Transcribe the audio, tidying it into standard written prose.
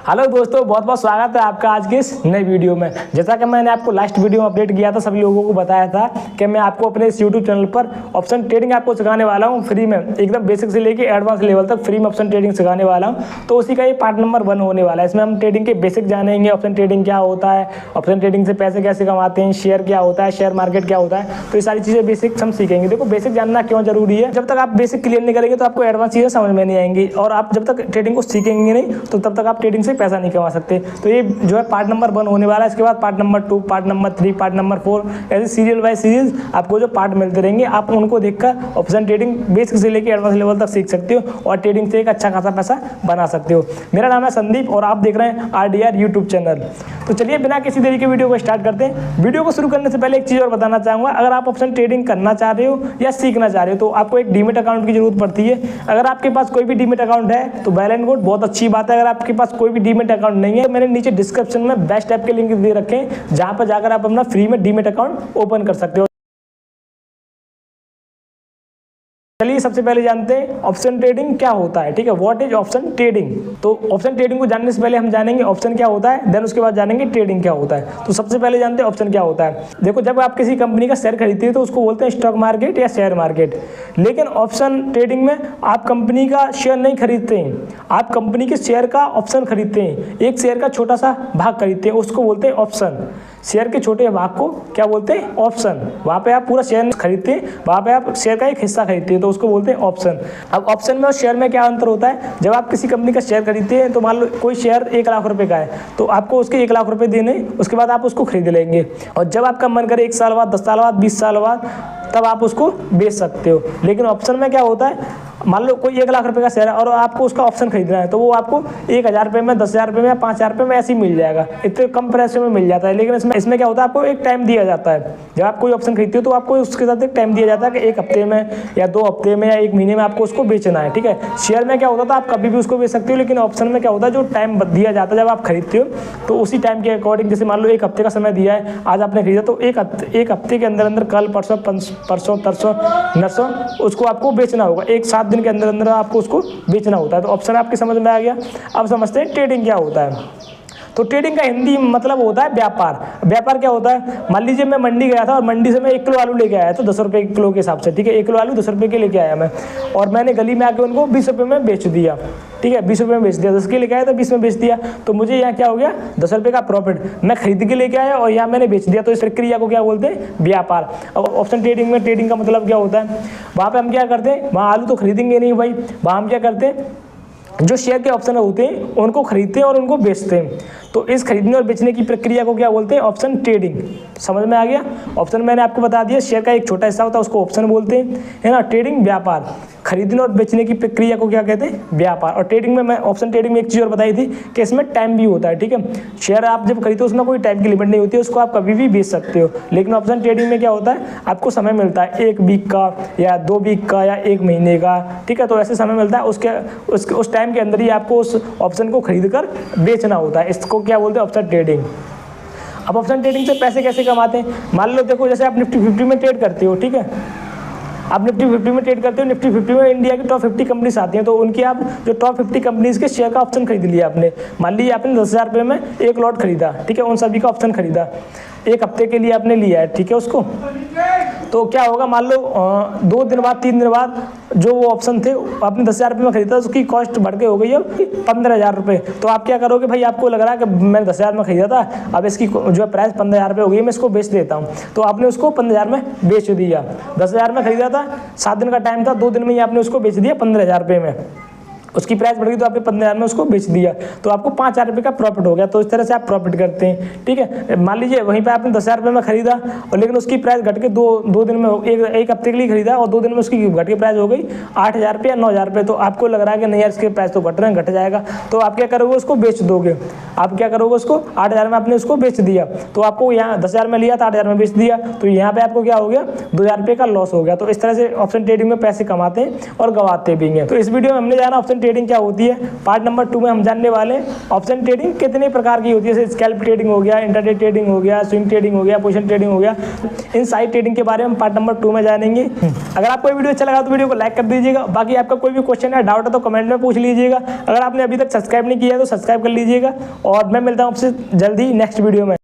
Hello दोस्तों, बहुत बहुत स्वागत है आपका आज के इस नई वीडियो में। जैसा कि मैंने आपको लास्ट वीडियो में अपडेट किया था, सभी लोगों को बताया था कि मैं आपको अपने इस यूट्यूब चैनल पर ऑप्शन ट्रेडिंग आपको सिखाने वाला हूं फ्री में, एकदम बेसिक से लेके एडवांस लेवल तक फ्री में ऑप्शन ट्रेडिंग सिखाने वाला हूं। तो उसी का ये पार्ट नंबर 1 होने वाला है। इसमें हम ट्रेडिंग के बेसिक जानेंगे, ऑप्शन ट्रेडिंग क्या होता है, ऑप्शन ट्रेडिंग से पैसे कैसे कमाते हैं, शेयर क्या होता है, शेयर मार्केट क्या होता है। तो ये सारी चीज़ें बेसिक हम सीखेंगे। देखो, बेसिक जानना क्यों जरूरी है, जब तक आप बेसिक क्लियर नहीं करेंगे तो आपको एडवांस चीज़ें समझ में नहीं आएंगी, और आप जब तक ट्रेडिंग को सीखेंगे नहीं तो तब तक आप ट्रेडिंग से पैसा नहीं कमा सकते। तो ये जो है पार्ट नंबर 1 होने वाला है। इसके बाद part number 2, part number 3, part number 4, ऐसे सीरियल बाय सीरीज आपको जो पार्ट मिलते रहेंगे, आप उनको देखकर ऑप्शन ट्रेडिंग बेसिक से लेकर एडवांस लेवल तक सीख सकते हो और ट्रेडिंग से एक अच्छा खासा पैसा बना सकते हो। मेरा नाम है संदीप और आप देख रहे हैं RDR यूट्यूब चैनल। तो चलिए बिना किसी देरी के वीडियो को स्टार्ट करते हैं। वीडियो को शुरू करने से पहले एक चीज़ और बताना चाहूँगा, अगर आप ऑप्शन ट्रेडिंग करना चाह रहे हो या सीखना चाह रहे हो तो आपको एक डीमेट अकाउंट की जरूरत पड़ती है। अगर आपके पास कोई भी डीमेट अकाउंट है तो वेल एंड गुड, बहुत अच्छी बात है। अगर आपके पास कोई भी डीमेट अकाउंट नहीं है तो मैंने नीचे डिस्क्रिप्शन में बेस्ट ऐप के लिंक दे रखे हैं, जहां पर जाकर आप अपना फ्री में डीमेट अकाउंट ओपन कर सकते हो। चलिए सबसे पहले जानते हैं ऑप्शन ट्रेडिंग क्या होता है। ठीक है, व्हाट इज ऑप्शन ट्रेडिंग। तो ऑप्शन ट्रेडिंग को जानने से पहले हम जानेंगे ऑप्शन क्या होता है, देन उसके बाद जानेंगे ट्रेडिंग क्या होता है। तो सबसे पहले जानते हैं ऑप्शन क्या होता है। देखो, जब आप किसी कंपनी का शेयर खरीदते हैं तो उसको बोलते हैं स्टॉक मार्केट या शेयर मार्केट। लेकिन ऑप्शन ट्रेडिंग में आप कंपनी का शेयर नहीं खरीदते हैं, आप कंपनी के शेयर का ऑप्शन खरीदते हैं। एक शेयर का छोटा सा भाग खरीदते हैं, उसको बोलते हैं ऑप्शन। शेयर के छोटे भाग को क्या बोलते हैं, ऑप्शन। वहाँ पे आप पूरा शेयर खरीदते हैं, वहाँ पे आप शेयर का एक हिस्सा खरीदते हैं, तो उसको बोलते हैं ऑप्शन। अब ऑप्शन में और शेयर में क्या अंतर होता है, जब आप किसी कंपनी का शेयर खरीदते हैं तो मान लो कोई शेयर 1 लाख रुपए का है, तो आपको उसके 1 लाख रुपए देने, उसके बाद आप उसको खरीद लेंगे। और जब आपका मन करे 1 साल बाद, 10 साल बाद, 20 साल बाद, तब आप उसको बेच सकते हो। लेकिन ऑप्शन में क्या होता है, मान लो कोई 1 लाख रुपए का शेयर है और आपको उसका ऑप्शन खरीदना है, तो वो आपको 1000 रुपये में, 10,000 रुपये में, 5,000 रुपये में ऐसे ही मिल जाएगा, इतने कम पैसे में मिल जाता है। लेकिन इसमें क्या होता है, आपको एक टाइम दिया जाता है। जब आप कोई ऑप्शन खरीदते हो तो आपको उसके साथ एक टाइम दिया जाता है कि 1 हफ्ते में या 2 हफ्ते में या 1 महीने में आपको उसको बेचना है। ठीक है, शेयर में क्या होता था, आप कभी भी उसको बेच सकते हो, लेकिन ऑप्शन में क्या होता है, जो टाइम दिया जाता है जब आप खरीदते हो तो उसी टाइम के अकॉर्डिंग, जैसे मान लो 1 हफ्ते का समय दिया है, आज आपने खरीदा तो एक हफ्ते के अंदर अंदर, कल परसों तरसों नरसों उसको आपको बेचना होगा। 7 दिन के अंदर अंदर आपको उसको बेचना होता है। तो ऑप्शन आपकी समझ में आ गया। अब समझते हैं ट्रेडिंग क्या होता है। तो ट्रेडिंग का हिंदी मतलब होता है व्यापार। व्यापार क्या होता है, मान लीजिए मैं मंडी गया था और मंडी से मैं 1 किलो आलू लेके आया तो 10 रुपये किलो के हिसाब से। ठीक है, 1 किलो आलू 10 रुपये के लेके आया मैं, और मैंने गली में आके उनको 20 रुपये में बेच दिया। ठीक है, 20 रुपये में बेच दिया, 10 के लेके आया तो 20 में बेच दिया, तो मुझे यहाँ क्या हो गया, 10 रुपये का प्रॉफिट। मैं खरीद के लेके आया और यहाँ मैंने बेच दिया, तो इस प्रक्रिया को क्या बोलते हैं, व्यापार। अब ऑप्शन ट्रेडिंग में ट्रेडिंग का मतलब क्या होता है, वहाँ पे हम क्या करते हैं, वहाँ आलू तो खरीदेंगे नहीं भाई, वहाँ हम क्या करते हैं, जो शेयर के ऑप्शन होते हैं उनको खरीदते हैं और उनको बेचते हैं। तो इस खरीदने और बेचने की प्रक्रिया को क्या बोलते हैं, ऑप्शन ट्रेडिंग। समझ में आ गया। ऑप्शन मैंने आपको बता दिया, शेयर का एक छोटा हिस्सा होता है उसको ऑप्शन बोलते हैं, है ना। ट्रेडिंग व्यापार, खरीदने और बेचने की प्रक्रिया को क्या कहते हैं, व्यापार। और ट्रेडिंग में, मैं ऑप्शन ट्रेडिंग में एक चीज़ और बताई थी कि इसमें टाइम भी होता है। ठीक है, शेयर आप जब खरीदते हो उसमें कोई टाइम की लिमिट नहीं होती है, उसको आप कभी भी बेच सकते हो। लेकिन ऑप्शन ट्रेडिंग में क्या होता है, आपको समय मिलता है 1 वीक का या 2 वीक का या 1 महीने का। ठीक है, तो ऐसे समय मिलता है, उस टाइम के अंदर ही आपको उस ऑप्शन को खरीद कर बेचना होता है। इसको क्या बोलते हैं, ऑप्शन ट्रेडिंग। अब ऑप्शन ट्रेडिंग से पैसे कैसे कमाते हैं, मान लो देखो, जैसे आप निफ्टी 50 में ट्रेड करते हो। ठीक है, आप निफ्टी 50 में ट्रेड करते हो, निफ्टी 50 में इंडिया की टॉप 50 कंपनीज आती हैं, तो उनकी आप जो टॉप 50 कंपनीज के शेयर का ऑप्शन खरीद लिया आपने। मान लीजिए आपने 10,000 रुपये में 1 लॉट खरीदा। ठीक है, उन सभी का ऑप्शन खरीदा, 1 हफ्ते के लिए आपने लिया है। ठीक है, उसको तो क्या होगा, मान लो 2 दिन बाद, 3 दिन बाद जो वो ऑप्शन थे आपने 10,000 रुपये में खरीदा, उसकी कॉस्ट बढ़ के हो गई है 15,000 रुपये। तो आप क्या करोगे भाई, आपको लग रहा है कि मैंने 10,000 में खरीदा था, अब इसकी जो है प्राइस 15,000 रुपये हो गई है, मैं इसको बेच देता हूँ। तो आपने उसको 15,000 में बेच दिया। 10,000 में खरीदा था, 7 दिन का टाइम था, 2 दिन में ही आपने उसको बेच दिया 15,000 रुपये में। उसकी प्राइस बढ़ गई तो आपने 15,000 में उसको बेच दिया, तो आपको 5,000 रुपये का प्रॉफिट हो गया। तो इस तरह से आप प्रॉफिट करते हैं। ठीक है, मान लीजिए वहीं पे आपने 10,000 रुपये में खरीदा और लेकिन उसकी प्राइस घट के दो दिन में, एक हफ्ते के लिए खरीदा और 2 दिन में उसकी घट के प्राइस हो गई 8,000 रुपये या 9,000 रुपये। तो आपको लग रहा है कि नहीं यार, इसके प्राइस तो घट रहे हैं, घट जाएगा, तो आप क्या करोगे, उसको बेच दोगे। आप क्या करोगे, उसको 8,000 में आपने उसको बेच दिया, तो आपको यहाँ 10,000 में लिया था, 8,000 में बेच दिया, तो यहाँ पे आपको क्या हो गया, 2,000 रुपये का लॉस हो गया। तो इस तरह से ऑप्शन ट्रेडिंग में पैसे कमाते हैं और गवाते भी हैं। तो इस वीडियो में हमने जाना ऑप्शन ट्रेडिंग क्या होती है, पार्ट नंबर 2 में हम जानने वाले हैं ऑप्शन ट्रेडिंग कितने प्रकार की होती है, जैसे स्कैल्प ट्रेडिंग हो गया, इंट्राडे ट्रेडिंग हो गया, स्विंग ट्रेडिंग हो गया, पोजीशन ट्रेडिंग हो गया। इन सारी ट्रेडिंग के बारे में हम पार्ट नंबर 2 में जानेंगे। अगर आपको ये वीडियो अच्छा लगा तो वीडियो को लाइक कर दीजिएगा। बाकी आपका कोई भी क्वेश्चन है, डाउट है तो कमेंट में पूछ लीजिएगा। अगर आपने अभी तक सब्सक्राइब नहीं किया है तो सब्सक्राइब कर लीजिएगा और मैं मिलता हूँ आपसे जल्दी नेक्स्ट वीडियो में।